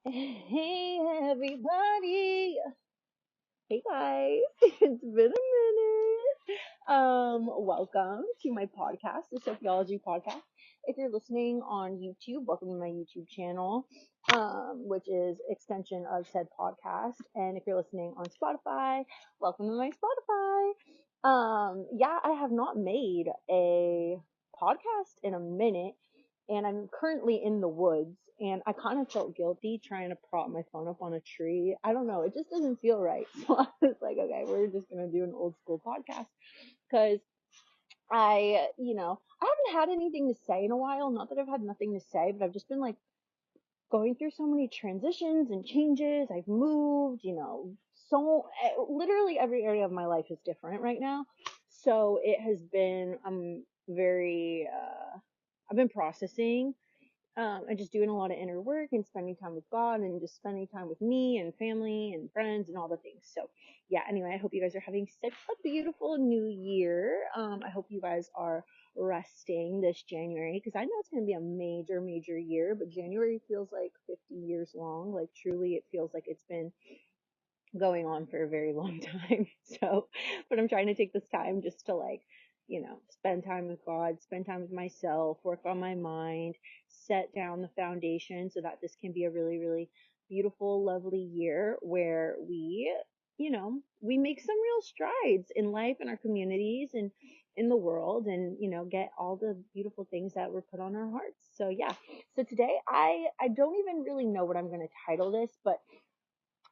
Hey everybody. Hey guys. It's been a minute. Welcome to my podcast, the Sophiology podcast. If you're listening on YouTube, welcome to my YouTube channel, which is extension of said podcast. And if you're listening on Spotify, welcome to my Spotify. Yeah, I have not made a podcast in a minute, and I'm currently in the woods, and I kind of felt guilty trying to prop my phone up on a tree. I don't know, it just doesn't feel right. So I was like, okay, we're just gonna do an old school podcast because I haven't had anything to say in a while. Not that I've had nothing to say, but I've just been like going through so many transitions and changes. I've moved, so literally every area of my life is different right now. So it has been very I've been processing and just doing a lot of inner work and spending time with God and just spending time with me and family and friends and all the things. So yeah, anyway, I hope you guys are having such a beautiful new year. I hope you guys are resting this January because I know it's going to be a major, major year, but January feels like 50 years long. Like truly, it feels like it's been going on for a very long time. So, but I'm trying to take this time just to spend time with God, spend time with myself, work on my mind, set down the foundation so that this can be a really, really beautiful, lovely year where we make some real strides in life and our communities and in the world and, get all the beautiful things that were put on our hearts. So yeah. So today I don't even really know what I'm going to title this, but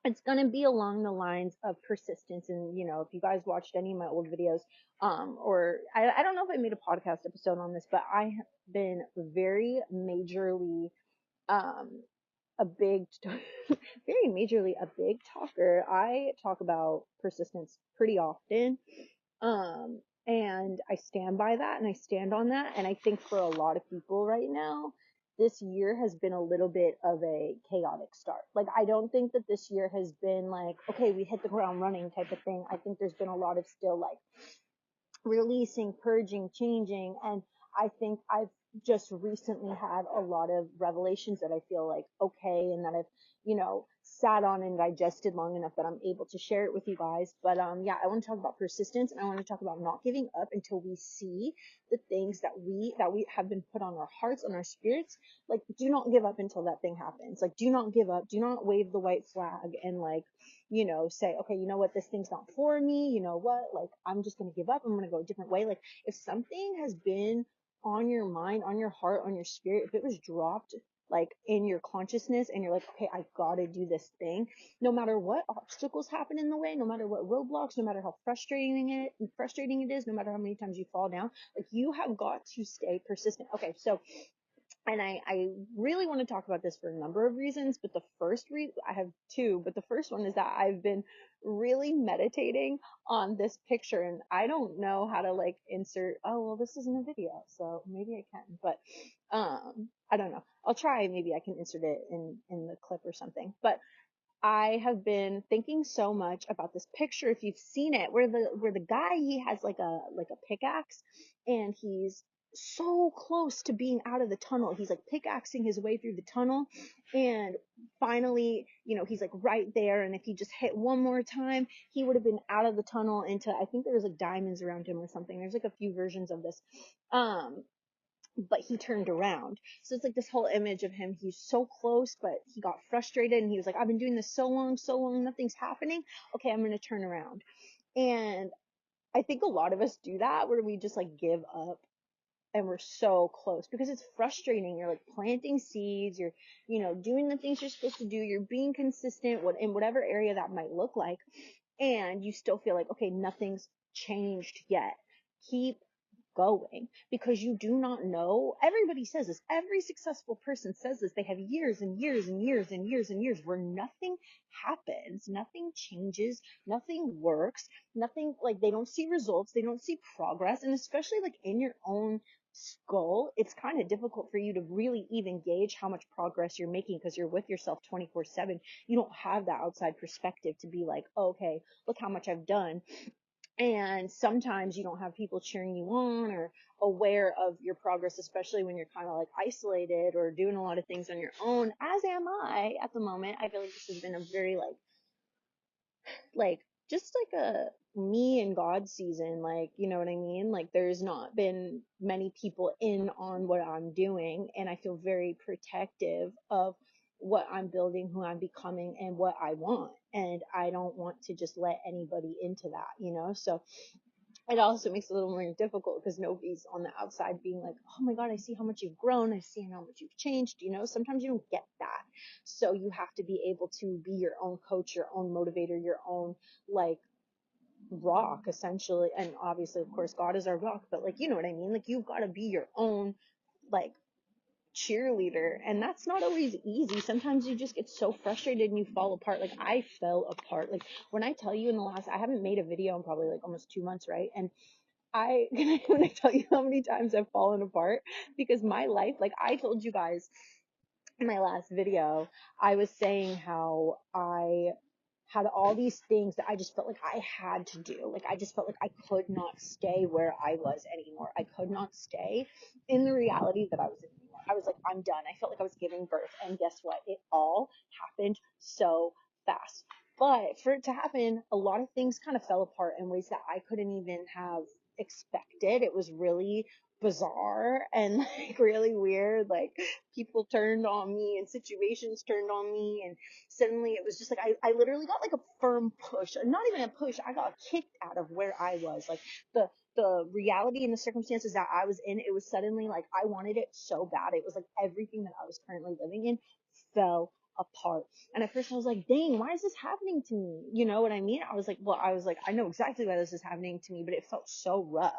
it's going to be along the lines of persistence. And if you guys watched any of my old videos, or I don't know if I made a podcast episode on this, but I have been very majorly um a big very majorly a big talker. I talk about persistence pretty often, and I stand by that and I stand on that. And I think for a lot of people right now, this year has been a little bit of a chaotic start. Like, I don't think that this year has been like, okay, we hit the ground running type of thing. I think there's been a lot of still like releasing, purging, changing. And I think I've just recently had a lot of revelations that I feel like okay and that I've, sat on and digested long enough that I'm able to share it with you guys. But yeah, I want to talk about persistence, and I want to talk about not giving up until we see the things that we have been put on our hearts, on our spirits. Like, do not give up until that thing happens. Like, do not give up. Do not wave the white flag and say, okay, you know what, this thing's not for me. You know what? Like, I'm just going to give up. I'm going to go a different way. Like, if something has been on your mind, on your heart, on your spirit, if it was dropped like in your consciousness and you're like, okay, I gotta do this thing, no matter what obstacles happen in the way, no matter what roadblocks, no matter how frustrating it is, no matter how many times you fall down, like, you have got to stay persistent. Okay, so, and I really want to talk about this for a number of reasons, but the first reason, I have two, but the first one is that I've been really meditating on this picture, and I don't know how to like insert, oh, well, this isn't a video, so maybe I can, but, I don't know. I'll try, maybe I can insert it in the clip or something, but I have been thinking so much about this picture. If you've seen it, where the guy, he has like a pickaxe, and he's so close to being out of the tunnel. He's like pickaxing his way through the tunnel, and finally, he's like right there. And if he just hit one more time, he would have been out of the tunnel into, I think there's like diamonds around him or something. There's like a few versions of this. But he turned around. So it's like this whole image of him. He's so close, but he got frustrated and he was like, I've been doing this so long, nothing's happening. Okay, I'm going to turn around. And I think a lot of us do that where we just like give up and we're so close because it's frustrating. You're like planting seeds, you're, doing the things you're supposed to do, you're being consistent in whatever area that might look like. And you still feel like, okay, nothing's changed yet. Keep going, because you do not know. Everybody says this. Every successful person says this. They have years and years and years and years and years where nothing happens, nothing changes, nothing works, nothing, like, they don't see results, they don't see progress. And especially like in your own skull, it's kind of difficult for you to really even gauge how much progress you're making because you're with yourself 24/7. You don't have that outside perspective to be like, oh, okay, look how much I've done. And sometimes you don't have people cheering you on or aware of your progress, especially when you're kind of like isolated or doing a lot of things on your own, as am I at the moment. I feel like this has been a very like just like a me and God season, like, you know what I mean? Like there's not been many people in on what I'm doing, and I feel very protective of what I'm building, who I'm becoming, and what I want. And I don't want to just let anybody into that, you know? So it also makes it a little more difficult because nobody's on the outside being like, oh my God, I see how much you've grown. I see how much you've changed. You know, sometimes you don't get that. So you have to be able to be your own coach, your own motivator, your own like rock essentially. And obviously, of course, God is our rock, but like, you know what I mean? Like you've got to be your own like cheerleader, and that's not always easy. Sometimes you just get so frustrated and you fall apart. Like I fell apart. Like when I tell you I haven't made a video in probably like almost 2 months, right? And when I tell you how many times I've fallen apart, because my life, like I told you guys in my last video, I was saying how I had all these things that I just felt like I had to do. Like I just felt like I could not stay where I was anymore. I could not stay in the reality that I was in anymore. I was like, I'm done. I felt like I was giving birth. And guess what? It all happened so fast. But for it to happen, a lot of things kind of fell apart in ways that I couldn't even have expected. It was really bizarre and like really weird. Like people turned on me and situations turned on me, and suddenly it was just like I literally got like a firm push, not even a push, I got kicked out of where I was. Like the reality and the circumstances that I was in, it was suddenly like I wanted it so bad. It was like everything that I was currently living in fell apart. And at first I was like, dang, why is this happening to me? You know what I mean? I was like, I know exactly why this is happening to me, but it felt so rough.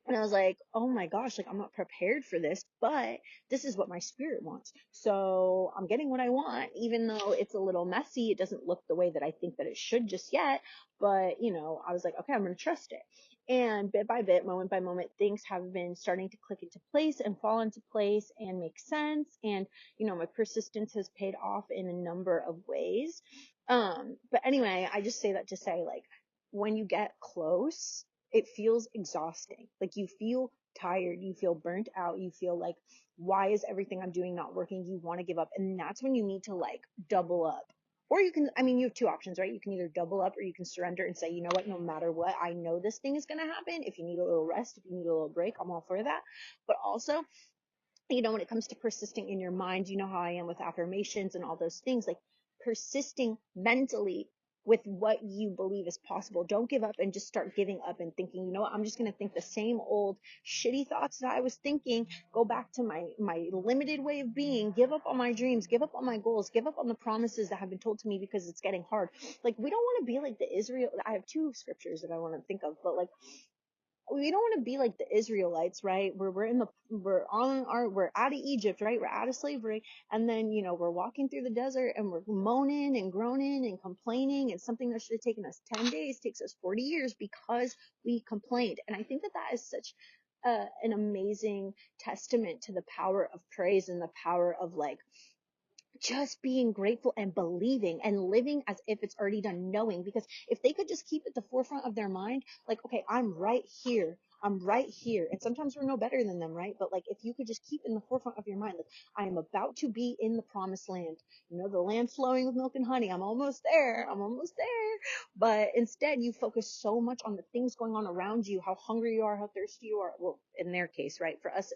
And I was like, oh my gosh, like I'm not prepared for this, but this is what my spirit wants. So I'm getting what I want, even though it's a little messy. It doesn't look the way that I think that it should just yet. But, you know, I was like, okay, I'm going to trust it. And bit by bit, moment by moment, things have been starting to click into place and fall into place and make sense. And, you know, my persistence has paid off in a number of ways. But anyway, I just say that to say, like, when you get close, it feels exhausting. Like you feel tired, you feel burnt out, you feel like, why is everything I'm doing not working? You want to give up. And that's when you need to like double up. Or you can, I mean, you have two options, right? You can either double up or you can surrender and say, you know what, no matter what, I know this thing is going to happen. If you need a little rest, if you need a little break, I'm all for that. But also, you know, when it comes to persisting in your mind, you know how I am with affirmations and all those things, like persisting mentally with what you believe is possible. Don't give up and just start giving up and thinking, you know what, I'm just going to think the same old shitty thoughts that I was thinking, go back to my limited way of being, give up on my dreams, give up on my goals, give up on the promises that have been told to me because it's getting hard. Like we don't want to be like the Israel. I have two scriptures that I want to think of, but like we don't want to be like the Israelites, right? Where we're out of Egypt, right? We're out of slavery. And then, you know, we're walking through the desert and we're moaning and groaning and complaining, and something that should have taken us 10 days takes us 40 years because we complained. And I think that that is such an amazing testament to the power of praise and the power of like just being grateful and believing and living as if it's already done, knowing, because if they could just keep at the forefront of their mind, like, okay, I'm right here. I'm right here. And sometimes we're no better than them, right? But like, if you could just keep in the forefront of your mind, like, I am about to be in the promised land, you know, the land flowing with milk and honey. I'm almost there. I'm almost there. But instead you focus so much on the things going on around you, how hungry you are, how thirsty you are. Well, in their case, right? For us,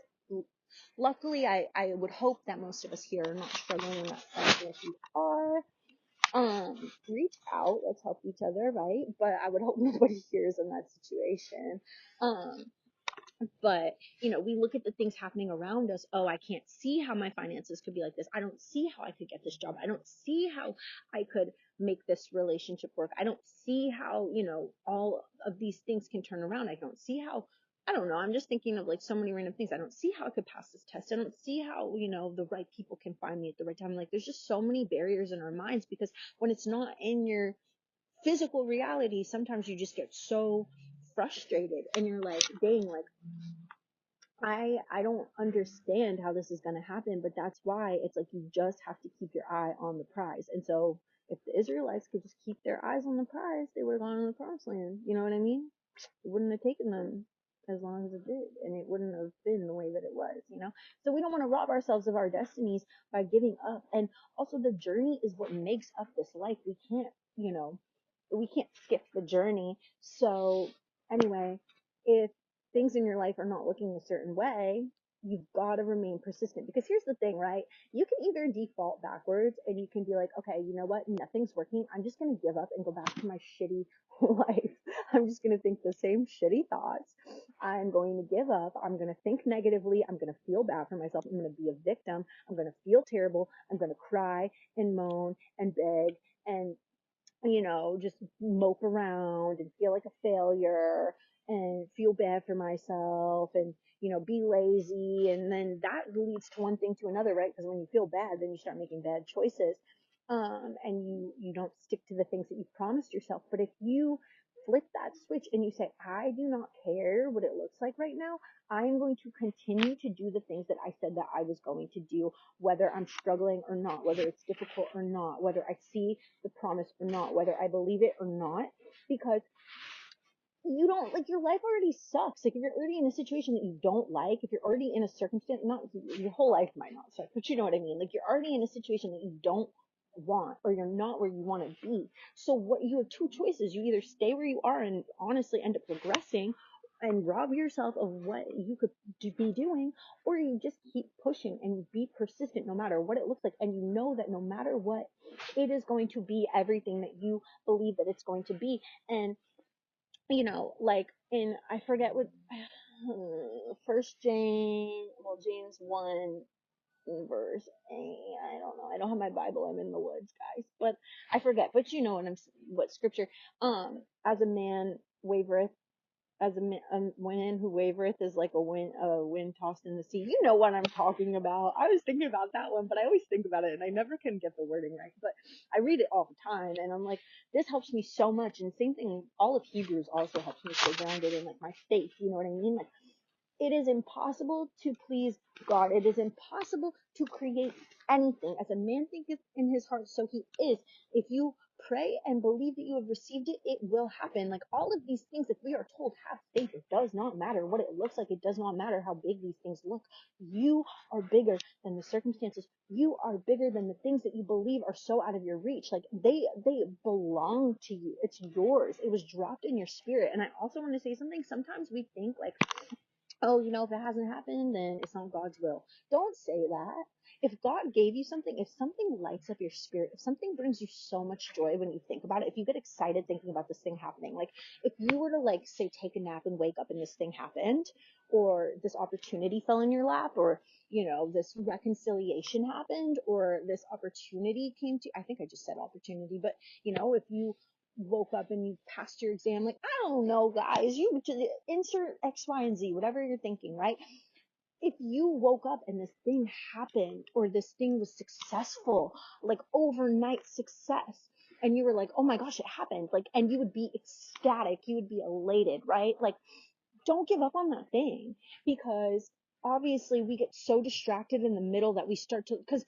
luckily, I would hope that most of us here are not struggling in that sense. If you are, reach out. Let's help each other, right? But I would hope nobody here is in that situation. Um, but, you know, we look at the things happening around us. Oh, I can't see how my finances could be like this. I don't see how I could get this job. I don't see how I could make this relationship work. I don't see how, you know, all of these things can turn around. I don't see how, I don't know. I'm just thinking of like so many random things. I don't see how I could pass this test. I don't see how, you know, the right people can find me at the right time. Like there's just so many barriers in our minds, because when it's not in your physical reality, sometimes you just get so frustrated and you're like, dang, like, I don't understand how this is going to happen, but that's why it's like you just have to keep your eye on the prize. And so if the Israelites could just keep their eyes on the prize, they would have gone to the promised land. You know what I mean? It wouldn't have taken them as long as it did, and it wouldn't have been the way that it was, you know? So we don't want to rob ourselves of our destinies by giving up. And also the journey is what makes up this life. We can't, you know, we can't skip the journey. So anyway, if things in your life are not looking a certain way, you've got to remain persistent. Because here's the thing, right? You can either default backwards and you can be like, okay, you know what? Nothing's working. I'm just going to give up and go back to my shitty life. I'm just going to think the same shitty thoughts. I'm going to give up. I'm going to think negatively. I'm going to feel bad for myself. I'm going to be a victim. I'm going to feel terrible. I'm going to cry and moan and beg and just mope around and feel like a failure and feel bad for myself and, be lazy. And then that leads to one thing to another, right? Because when you feel bad, then you start making bad choices. And you don't stick to the things that you've promised yourself. But if you flip that switch and you say, I do not care what it looks like right now. I'm going to continue to do the things that I said that I was going to do, whether I'm struggling or not, whether it's difficult or not, whether I see the promise or not, whether I believe it or not, because you don't, like, your life already sucks. Like, if you're already in a situation that you don't like, if you're already in a circumstance, not your whole life might not suck, but you know what I mean. Like, you're already in a situation that you don't want, or you're not where you want to be. So what, you have two choices. You either stay where you are and honestly end up progressing and rob yourself of what you could be doing, or you just keep pushing and be persistent no matter what it looks like. And you know that no matter what, it is going to be everything that you believe that it's going to be. And like in, I forget what, First James, well, James 1 verse, I don't know. I don't have my Bible. I'm in the woods, guys, but I forget. But you know what scripture, as a man wavereth, as a man who wavereth is like a wind tossed in the sea. You know what I'm talking about. I was thinking about that one, but I always think about it and I never can get the wording right. But I read it all the time and I'm like, this helps me so much. And same thing, all of Hebrews also helps me stay grounded in like my faith. You know what I mean? Like, it is impossible to please God. It is impossible to create anything. As a man thinketh in his heart, so he is. If you pray and believe that you have received it, it will happen. Like, all of these things, if we are told, have faith, it does not matter what it looks like. It does not matter how big these things look. You are bigger than the circumstances. You are bigger than the things that you believe are so out of your reach. Like, they belong to you. It's yours. It was dropped in your spirit. And I also want to say something. Sometimes we think like, oh, if it hasn't happened, then it's not God's will. Don't say that. If God gave you something, if something lights up your spirit, if something brings you so much joy when you think about it, if you get excited thinking about this thing happening, like if you were to like say take a nap and wake up and this thing happened, or this opportunity fell in your lap, or this reconciliation happened, or this opportunity came to, I think I just said opportunity, but if you woke up and you passed your exam, like, I don't know, guys, you just insert X, Y, and Z, whatever you're thinking, right? If you woke up and this thing happened, or this thing was successful, like overnight success, and you were like, oh my gosh, it happened, like, and you would be ecstatic, you would be elated, right? Like, don't give up on that thing, because obviously we get so distracted in the middle that we start to, because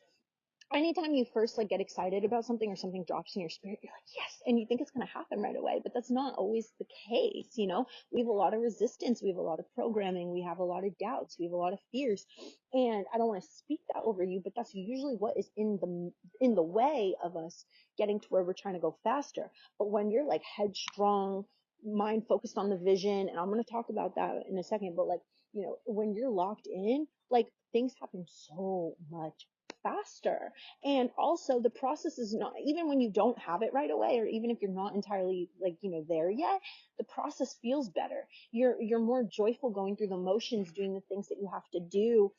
anytime you first like get excited about something or something drops in your spirit, you're like, yes, and you think it's going to happen right away, but that's not always the case. We have a lot of resistance, we have a lot of programming, we have a lot of doubts, we have a lot of fears, and I don't want to speak that over you, but that's usually what is in the way of us getting to where we're trying to go faster. But when you're like headstrong, mind focused on the vision, and I'm going to talk about that in a second, but like, when you're locked in, like, things happen so much faster. And also the process is not, even when you don't have it right away, or even if you're not entirely like, there yet, the process feels better. You're more joyful going through the motions, doing the things that you have to do,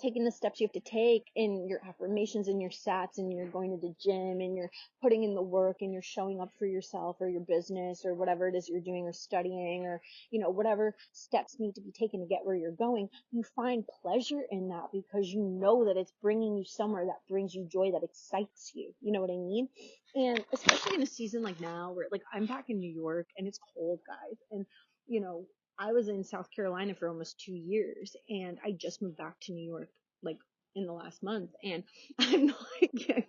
taking the steps you have to take in your affirmations and your sats, and you're going to the gym and you're putting in the work and you're showing up for yourself or your business or whatever it is you're doing, or studying, or whatever steps need to be taken to get where you're going. You find pleasure in that because you know that it's bringing you somewhere that brings you joy, that excites you. You know what I mean? And especially in a season like now, where like I'm back in New York and it's cold, guys, and I was in South Carolina for almost 2 years, and I just moved back to New York like in the last month, and I'm like, I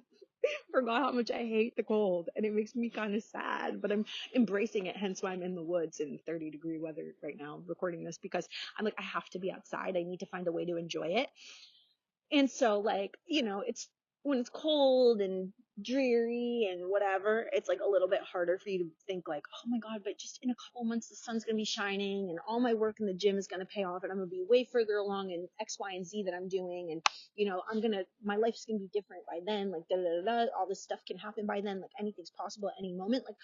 forgot how much I hate the cold, and it makes me kind of sad, but I'm embracing it. Hence why I'm in the woods in 30-degree weather right now recording this, because I'm like, I have to be outside. I need to find a way to enjoy it. And so, like, it's when it's cold and dreary and whatever, it's like a little bit harder for you to think like, oh my God, but just in a couple months the sun's gonna be shining and all my work in the gym is gonna pay off and I'm gonna be way further along in X, Y, and Z that I'm doing, and my life's gonna be different by then, like da da da da, all this stuff can happen by then, like anything's possible at any moment. Like,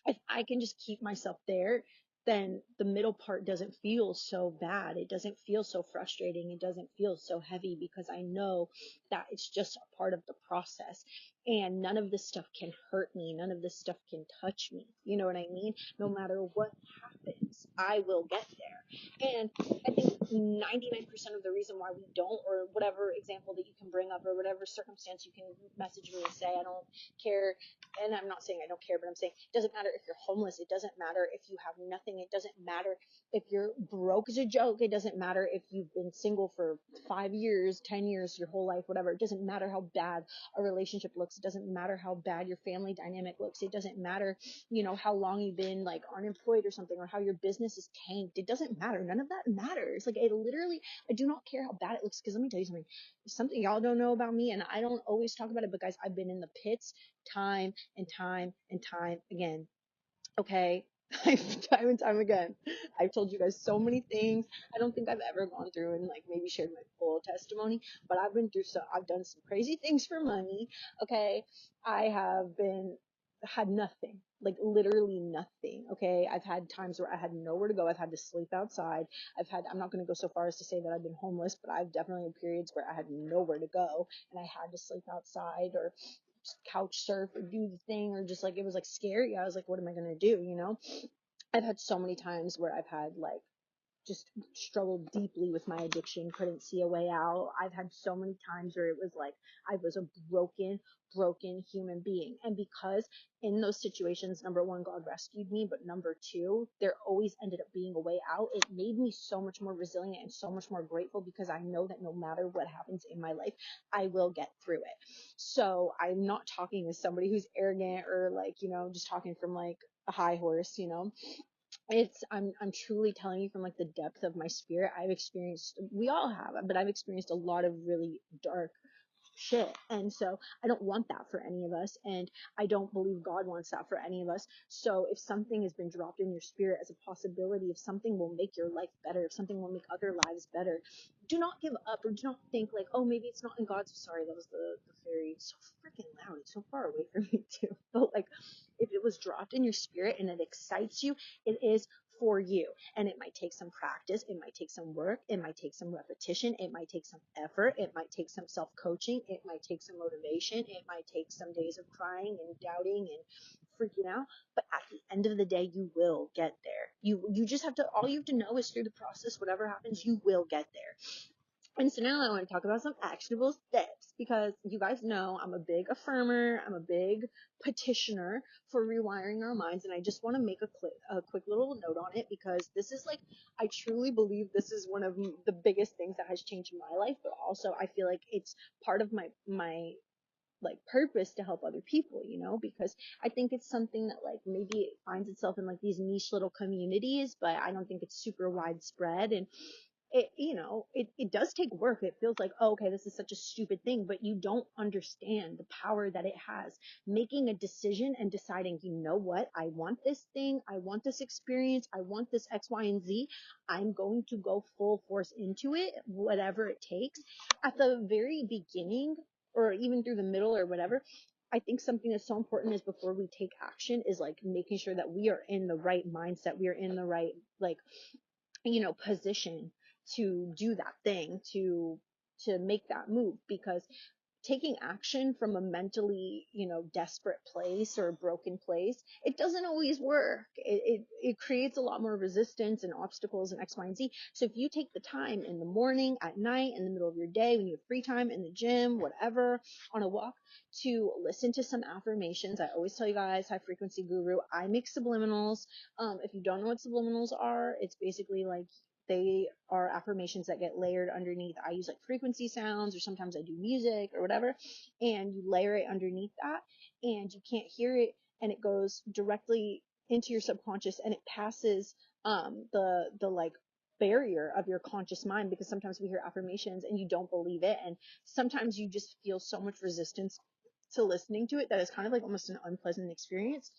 if I can just keep myself there, then the middle part doesn't feel so bad. It doesn't feel so frustrating. It doesn't feel so heavy, because I know that it's just a part of the process. And none of this stuff can hurt me. None of this stuff can touch me. You know what I mean? No matter what happens, I will get there. And I think 99% of the reason why we don't, or whatever example that you can bring up, or whatever circumstance you can message me and say, I don't care, and I'm not saying I don't care, but I'm saying it doesn't matter if you're homeless. It doesn't matter if you have nothing. It doesn't matter if you're broke as a joke. It doesn't matter if you've been single for 5 years, 10 years, your whole life, whatever. It doesn't matter how bad a relationship looks. It doesn't matter how bad your family dynamic looks. It doesn't matter, how long you've been like unemployed or something, or how your business is tanked. It doesn't matter. None of that matters. Like, it literally, I do not care how bad it looks, because let me tell you something y'all don't know about me, and I don't always talk about it, but guys, I've been in the pits time and time and time again. Okay. Time and time again. I've told you guys so many things. I don't think I've ever gone through and like maybe shared my full testimony, but I've done some crazy things for money. Okay. I have had nothing, like literally nothing. Okay. I've had times where I had nowhere to go. I've had to sleep outside. I'm not going to go so far as to say that I've been homeless, but I've definitely had periods where I had nowhere to go and I had to sleep outside, or couch surf, or do the thing, or just like, it was like scary. I was like, what am I going to do? I've had so many times where I've had like just struggled deeply with my addiction, couldn't see a way out. I've had so many times where it was like I was a broken human being. And because in those situations, number one, God rescued me, but number two, there always ended up being a way out. It made me so much more resilient and so much more grateful, because I know that no matter what happens in my life, I will get through it. So I'm not talking as somebody who's arrogant, or like, just talking from like a high horse. I'm truly telling you from like the depth of my spirit. We all have, but I've experienced a lot of really dark shit. And so I don't want that for any of us. And I don't believe God wants that for any of us. So if something has been dropped in your spirit as a possibility, if something will make your life better, if something will make other lives better, do not give up, or do not think like, oh, maybe it's not in God's. Sorry, that was the fairy. It's so freaking loud. It's so far away from me too. But like, if it was dropped in your spirit and it excites you, it is for you. And it might take some practice, it might take some work, it might take some repetition, it might take some effort, it might take some self-coaching, it might take some motivation, it might take some days of crying and doubting and freaking out. But at the end of the day, you will get there. You just have to, all you have to know is through the process, whatever happens, you will get there. And so now I want to talk about some actionable steps, because you guys know I'm a big affirmer, I'm a big petitioner for rewiring our minds, and I just want to make a quick little note on it, because this is like, I truly believe this is one of the biggest things that has changed my life, but also I feel like it's part of my like purpose to help other people, because I think it's something that like maybe it finds itself in like these niche little communities, but I don't think it's super widespread. And it does take work. It feels like, oh, okay, this is such a stupid thing, but you don't understand the power that it has. Making a decision and deciding, you know what, I want this thing, I want this experience, I want this X, Y, and Z. I'm going to go full force into it, whatever it takes. At the very beginning, or even through the middle or whatever, I think something that's so important is before we take action is like making sure that we are in the right mindset. We are in the right, like, position to do that thing, to make that move. Because taking action from a mentally, desperate place or a broken place, it doesn't always work. It creates a lot more resistance and obstacles and X, Y, and Z. So if you take the time in the morning, at night, in the middle of your day, when you have free time, in the gym, whatever, on a walk, to listen to some affirmations. I always tell you guys, High Frequency Guru, I make subliminals. If you don't know what subliminals are, it's basically like, they are affirmations that get layered underneath. I use like frequency sounds, or sometimes I do music or whatever, and you layer it underneath that, and you can't hear it, and it goes directly into your subconscious, and it passes the like barrier of your conscious mind, because sometimes we hear affirmations and you don't believe it, and sometimes you just feel so much resistance to listening to it that it's kind of like almost an unpleasant experience.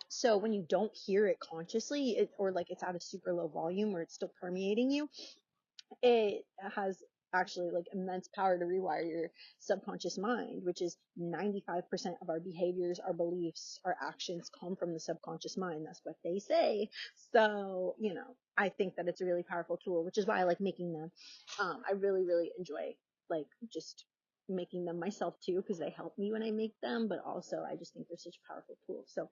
So when you don't hear it consciously, or like it's at a super low volume, or it's still permeating you, it has actually like immense power to rewire your subconscious mind, which is 95% of our behaviors, our beliefs, our actions come from the subconscious mind. That's what they say. So, I think that it's a really powerful tool, which is why I like making them. I really, really enjoy like just making them myself too, because they help me when I make them, but also I just think they're such a powerful tool. So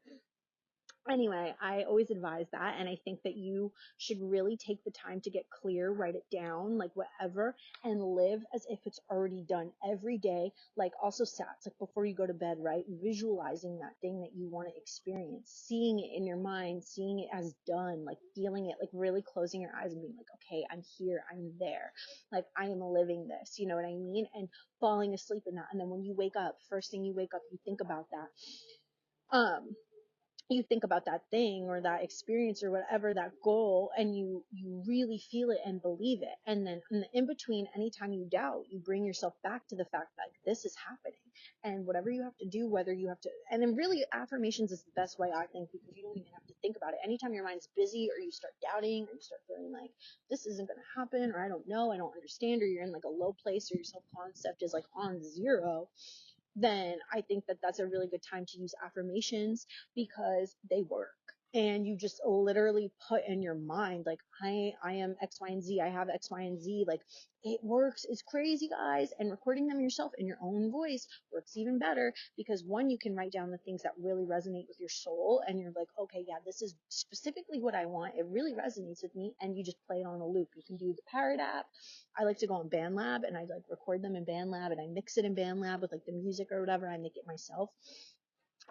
anyway, I always advise that. And I think that you should really take the time to get clear, write it down, like whatever, and live as if it's already done every day. Like also sats, like before you go to bed, right? Visualizing that thing that you want to experience, seeing it in your mind, seeing it as done, like feeling it, like really closing your eyes and being like, okay, I'm here, I'm there. Like I am living this, you know what I mean? And falling asleep in that. And then when you wake up, first thing you wake up, you think about that. You think about that thing or that experience or whatever, that goal, and you really feel it and believe it. And then in between, anytime you doubt, you bring yourself back to the fact that this is happening, and whatever you have to do, whether you have to, and then really affirmations is the best way, I think, because you don't even have to think about it. Anytime your mind's busy, or you start doubting, or you start feeling like this isn't going to happen, or I don't know, I don't understand, or you're in like a low place, or your self-concept is like on zero, then I think that that's a really good time to use affirmations, because they work. And you just literally put in your mind, like, I am X, Y, and Z. I have X, Y, and Z. Like, it works. It's crazy, guys. And recording them yourself in your own voice works even better, because one, you can write down the things that really resonate with your soul. And you're like, okay, yeah, this is specifically what I want. It really resonates with me. And you just play it on a loop. You can do the Parrot app. I like to go on BandLab, and I like record them in BandLab, and I mix it in BandLab with like the music or whatever. I make it myself.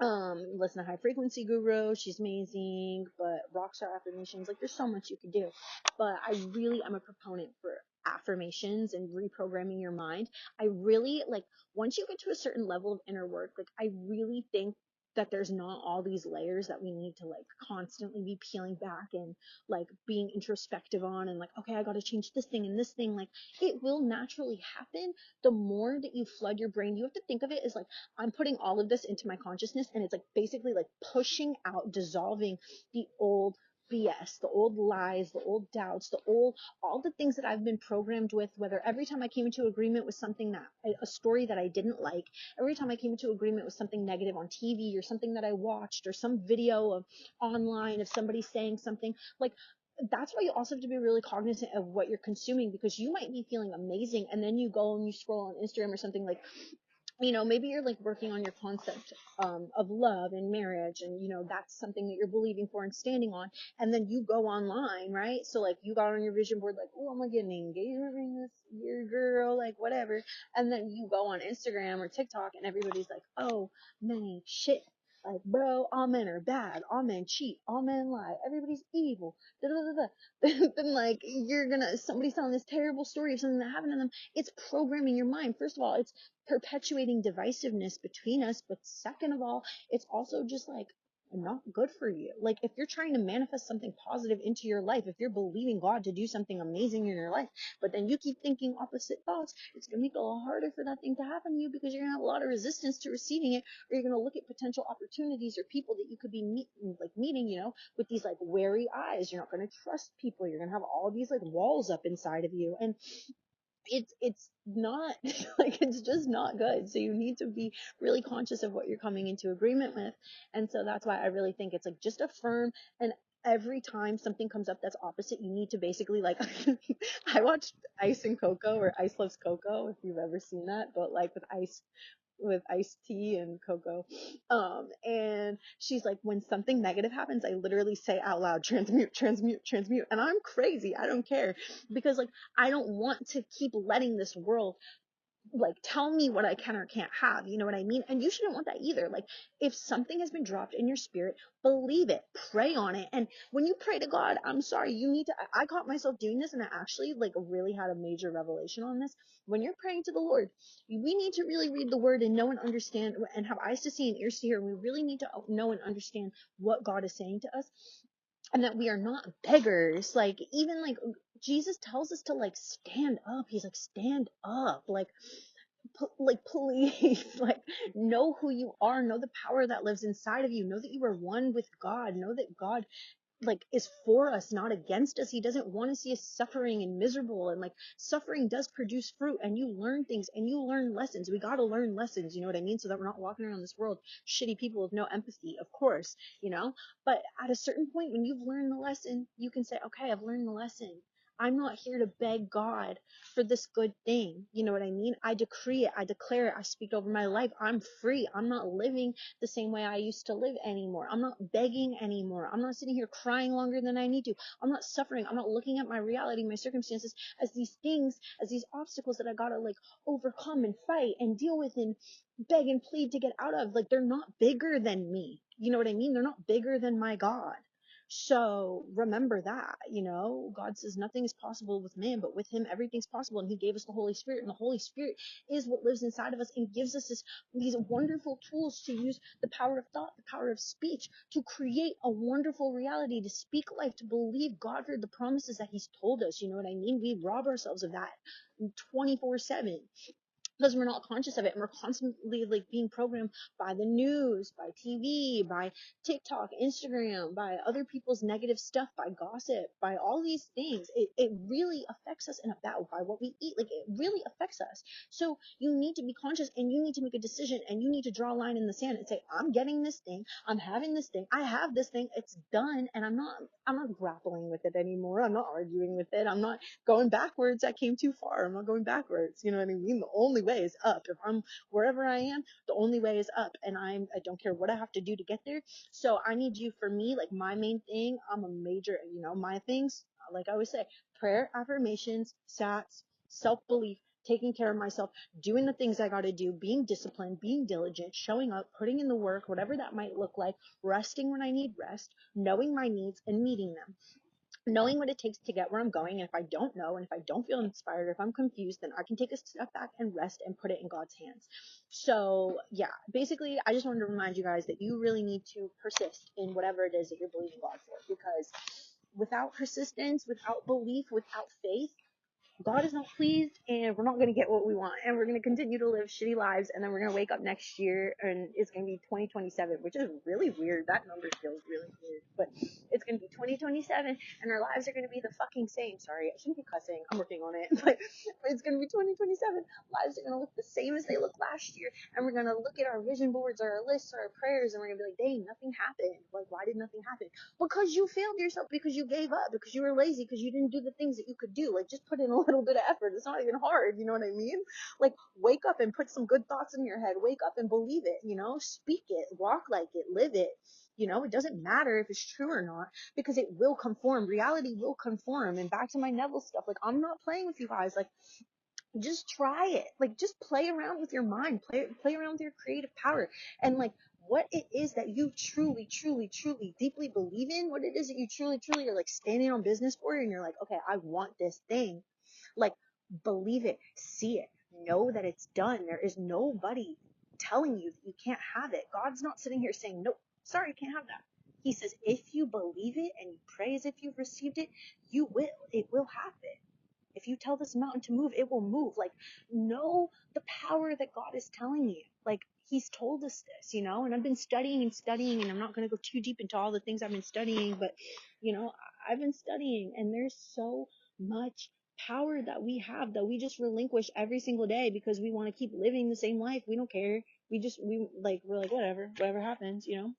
Listen to High Frequency Guru, she's amazing. But Rockstar Affirmations, like there's so much you could do. But I really am a proponent for affirmations and reprogramming your mind. I really like, once you get to a certain level of inner work, like I really think that there's not all these layers that we need to like constantly be peeling back and like being introspective on, and like, okay, I got to change this thing and this thing. Like it will naturally happen the more that you flood your brain. You have to think of it as like, I'm putting all of this into my consciousness, and it's like basically like pushing out, dissolving the old BS, the old lies, the old doubts, all the things that I've been programmed with, whether every time I came into agreement with something, that a story that I didn't like, every time I came into agreement with something negative on TV, or something that I watched, or some video of online of somebody saying something, like that's why you also have to be really cognizant of what you're consuming, because you might be feeling amazing, and then you go and you scroll on Instagram or something, like, maybe you're like working on your concept of love and marriage, and that's something that you're believing for and standing on, and then you go online, right? So like you got on your vision board, like, oh, I'm gonna get an engagement ring this year, girl, like whatever, and then you go on Instagram or TikTok, and everybody's like, oh, men ain't shit. Like, bro, all men are bad. All men cheat. All men lie. Everybody's evil. Da, da, da, da. Then, like, somebody's telling this terrible story of something that happened to them. It's programming your mind. First of all, it's perpetuating divisiveness between us. But second of all, it's also just like not good for you. Like if you're trying to manifest something positive into your life, if you're believing God to do something amazing in your life, but then you keep thinking opposite thoughts, it's going to make it a lot harder for that thing to happen to you, because you're going to have a lot of resistance to receiving it, or you're going to look at potential opportunities or people that you could be meeting, with these like wary eyes. You're not going to trust people. You're going to have all these like walls up inside of you. And it's not like, it's just not good. So you need to be really conscious of what you're coming into agreement with. And so that's why I really think it's like just affirm. And every time something comes up that's opposite, you need to basically like I watched Ice and Coco, or Ice Loves Coco, if you've ever seen that, but like with iced tea and cocoa. And she's like, when something negative happens, I literally say out loud, transmute, transmute, transmute. And I'm crazy. I don't care, because like, I don't want to keep letting this world like tell me what I can or can't have. You know what I mean? And you shouldn't want that either. Like, if something has been dropped in your spirit, believe it, pray on it. And when you pray to God, I'm sorry, you need to, I caught myself doing this, and I actually like really had a major revelation on this. When you're praying to the Lord, we need to really read the word and know and understand, and have eyes to see and ears to hear. We really need to know and understand what God is saying to us, and that we are not beggars. Like, even like Jesus tells us to like stand up. He's like, stand up. Like, please, like, know who you are, know the power that lives inside of you, know that you are one with God, know that God like is for us, not against us. He doesn't want to see us suffering and miserable, and like, suffering does produce fruit, and you learn things and you learn lessons. We got to learn lessons, you know what I mean, so that we're not walking around this world shitty people with no empathy, of course, you know. But at a certain point, when you've learned the lesson, you can say, okay, I've learned the lesson. I'm not here to beg God for this good thing. You know what I mean? I decree it, I declare it, I speak over my life. I'm free. I'm not living the same way I used to live anymore. I'm not begging anymore. I'm not sitting here crying longer than I need to. I'm not suffering. I'm not looking at my reality, my circumstances, as these things, as these obstacles that I gotta like overcome and fight and deal with and beg and plead to get out of. Like, they're not bigger than me. You know what I mean? They're not bigger than my God. So remember that, you know, God says nothing is possible with man, but with him everything's possible. And he gave us the Holy Spirit, and the Holy Spirit is what lives inside of us and gives us these wonderful tools to use the power of thought, the power of speech, to create a wonderful reality, to speak life, to believe God for the promises that he's told us. You know what I mean? We rob ourselves of that 24/7, because we're not conscious of it, and we're constantly like being programmed by the news, by TV, by TikTok, Instagram, by other people's negative stuff, by gossip, by all these things. It really affects us in a bad way, by what we eat. Like, it really affects us. So you need to be conscious, and you need to make a decision, and you need to draw a line in the sand and say, I'm getting this thing, I'm having this thing, I have this thing, it's done, and I'm not grappling with it anymore. I'm not arguing with it. I'm not going backwards. I came too far. I'm not going backwards. You know what I mean? The only way is up. If I'm wherever I am, the only way is up. And I don't care what I have to do to get there. So I need you, for me, like, my main thing, I'm a major, you know, my things, like I always say, prayer, affirmations, sats, self-belief, taking care of myself, doing the things I got to do, being disciplined, being diligent, showing up, putting in the work, whatever that might look like, resting when I need rest, knowing my needs and meeting them, knowing what it takes to get where I'm going. And if I don't know, and if I don't feel inspired, or if I'm confused, then I can take a step back and rest and put it in God's hands. So yeah, basically, I just wanted to remind you guys that you really need to persist in whatever it is that you're believing God for, because without persistence, without belief, without faith, God is not pleased, and we're not going to get what we want, and we're going to continue to live shitty lives, and then we're going to wake up next year and it's going to be 2027, which is really weird. That number feels really weird, but it's going to be 2027, and our lives are going to be the fucking same. Sorry, I shouldn't be cussing. I'm working on it, but it's going to be 2027. Lives are going to look the same as they looked last year, and we're going to look at our vision boards, our lists, our prayers, and we're going to be like, dang, nothing happened. Like, why did nothing happen? Because you failed yourself, because you gave up, because you were lazy, because you didn't do the things that you could do. Like, just put in a little bit of effort. It's not even hard. You know what I mean? Like, wake up and put some good thoughts in your head. Wake up and believe it, you know, speak it, walk like it, live it. You know, it doesn't matter if it's true or not, because it will conform. Reality will conform. And back to my Neville stuff, like, I'm not playing with you guys. Like, just try it. Like, just play around with your mind, play around with your creative power, and like, what it is that you truly, truly, truly deeply believe in, what it is that you truly, truly are like standing on business for, and you're like, okay, I want this thing. Like, believe it, see it, know that it's done. There is nobody telling you that you can't have it. God's not sitting here saying, nope, sorry, you can't have that. He says, if you believe it and you pray as if you've received it, it will happen. If you tell this mountain to move, it will move. Like, know the power that God is telling you. Like, he's told us this, you know, and I've been studying and studying, and I'm not going to go too deep into all the things I've been studying, but, you know, I've been studying, and there's so much power that we have that we just relinquish every single day because we want to keep living the same life. We don't care. We're like, whatever happens, you know.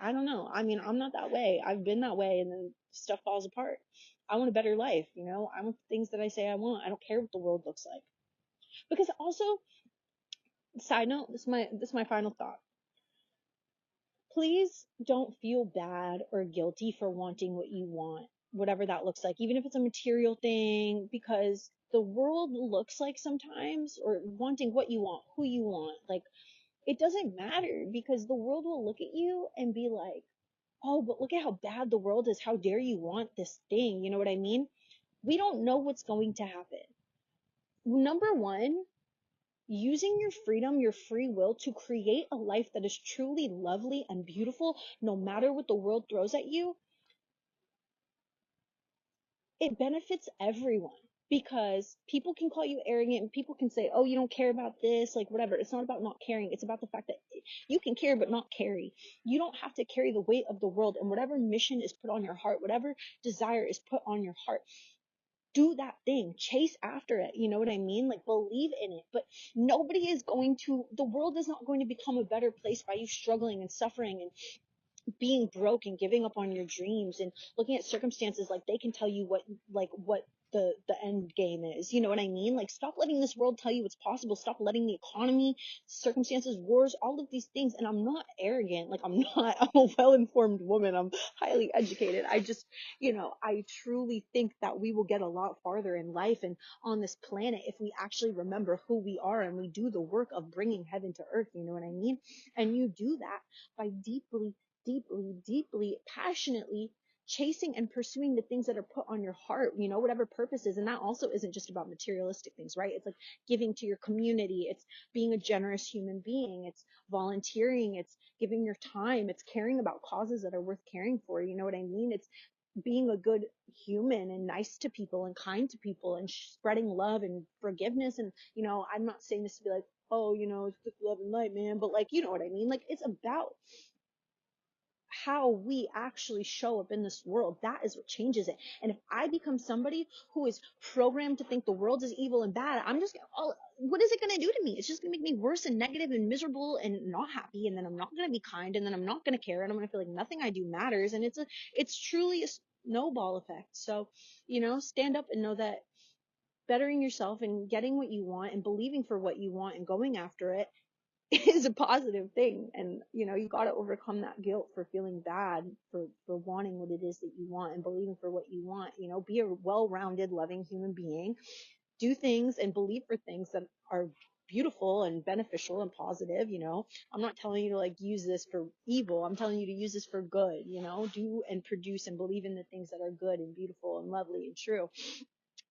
I don't know. I mean, I'm not that way. I've been that way and then stuff falls apart. I want a better life, you know? I want the things that I say I want. I don't care what the world looks like. Because also, side note, this is my final thought. Please don't feel bad or guilty for wanting what you want, whatever that looks like, even if it's a material thing, because the world looks like sometimes, or wanting what you want, who you want, like, it doesn't matter because the world will look at you and be like, oh, but look at how bad the world is. How dare you want this thing? You know what I mean? We don't know what's going to happen. Number one, using your freedom, your free will to create a life that is truly lovely and beautiful, no matter what the world throws at you, it benefits everyone. Because people can call you arrogant and people can say, oh, you don't care about this, like whatever. It's not about not caring. It's about the fact that you can care but not carry. You don't have to carry the weight of the world, and whatever mission is put on your heart, whatever desire is put on your heart, do that thing, chase after it. You know what I mean? Like, believe in it. But nobody is going to, the world is not going to become a better place by you struggling and suffering and being broke and giving up on your dreams and looking at circumstances like they can tell you what the end game is. You know what I mean? Like, stop letting this world tell you what's possible. Stop letting the economy, circumstances, wars, all of these things. And I'm not arrogant. Like, I'm not. I'm a well-informed woman. I'm highly educated. I just, I truly think that we will get a lot farther in life and on this planet if we actually remember who we are and we do the work of bringing heaven to earth. You know what I mean? And you do that by deeply, passionately chasing and pursuing the things that are put on your heart, whatever purpose is. And that also isn't just about materialistic things, right? It's like giving to your community. It's being a generous human being. It's volunteering. It's giving your time. It's caring about causes that are worth caring for. You know what I mean? It's being a good human and nice to people and kind to people and spreading love and forgiveness. And, I'm not saying this to be like, oh, it's just love and light, man. But like, you know what I mean? Like, it's about how we actually show up in this world. That is what changes it. And if I become somebody who is programmed to think the world is evil and bad, what is it going to do to me? It's just going to make me worse and negative and miserable and not happy. And then I'm not going to be kind, and then I'm not going to care, and I'm going to feel like nothing I do matters. And it's truly a snowball effect. So, stand up and know that bettering yourself and getting what you want and believing for what you want and going after it is a positive thing. And you got to overcome that guilt for feeling bad for wanting what it is that you want and believing for what you want. Be a well-rounded, loving human being. Do things and believe for things that are beautiful and beneficial and positive. I'm not telling you to like use this for evil. I'm telling you to use this for good. Do and produce and believe in the things that are good and beautiful and lovely and true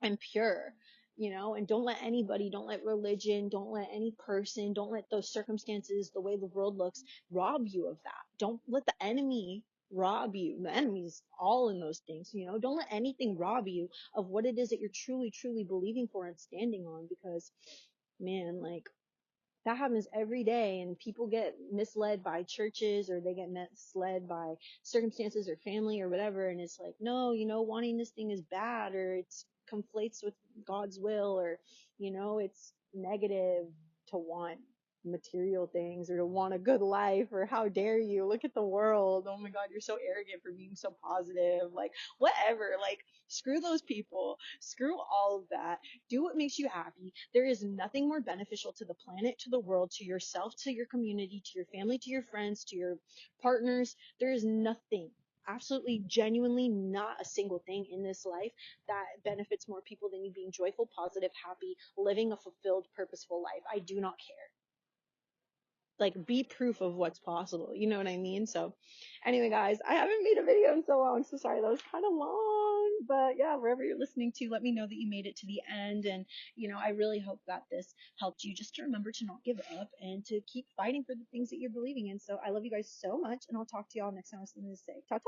and pure. And don't let religion, don't let any person, don't let those circumstances, the way the world looks, rob you of that. Don't let the enemy rob you. The enemy's all in those things. Don't let anything rob you of what it is that you're truly believing for and standing on, because man, like, that happens every day, and people get misled by churches, or they get misled by circumstances or family or whatever, and it's like, no, wanting this thing is bad, or it's conflates with God's will, or it's negative to want material things or to want a good life, or how dare you, look at the world, oh my god, you're so arrogant for being so positive, like, whatever, like, screw those people, screw all of that. Do what makes you happy. There is nothing more beneficial to the planet, to the world, to yourself, to your community, to your family, to your friends, to your partners. There is nothing, absolutely, genuinely, not a single thing in this life that benefits more people than you being joyful, positive, happy, living a fulfilled, purposeful life. I do not care. Like, be proof of what's possible. You know what I mean? So anyway, guys, I haven't made a video in so long, so sorry, that was kind of long, but yeah, wherever you're listening to, let me know that you made it to the end. And I really hope that this helped you just to remember to not give up and to keep fighting for the things that you're believing in. So I love you guys so much, and I'll talk to y'all next time I have something to say. Talk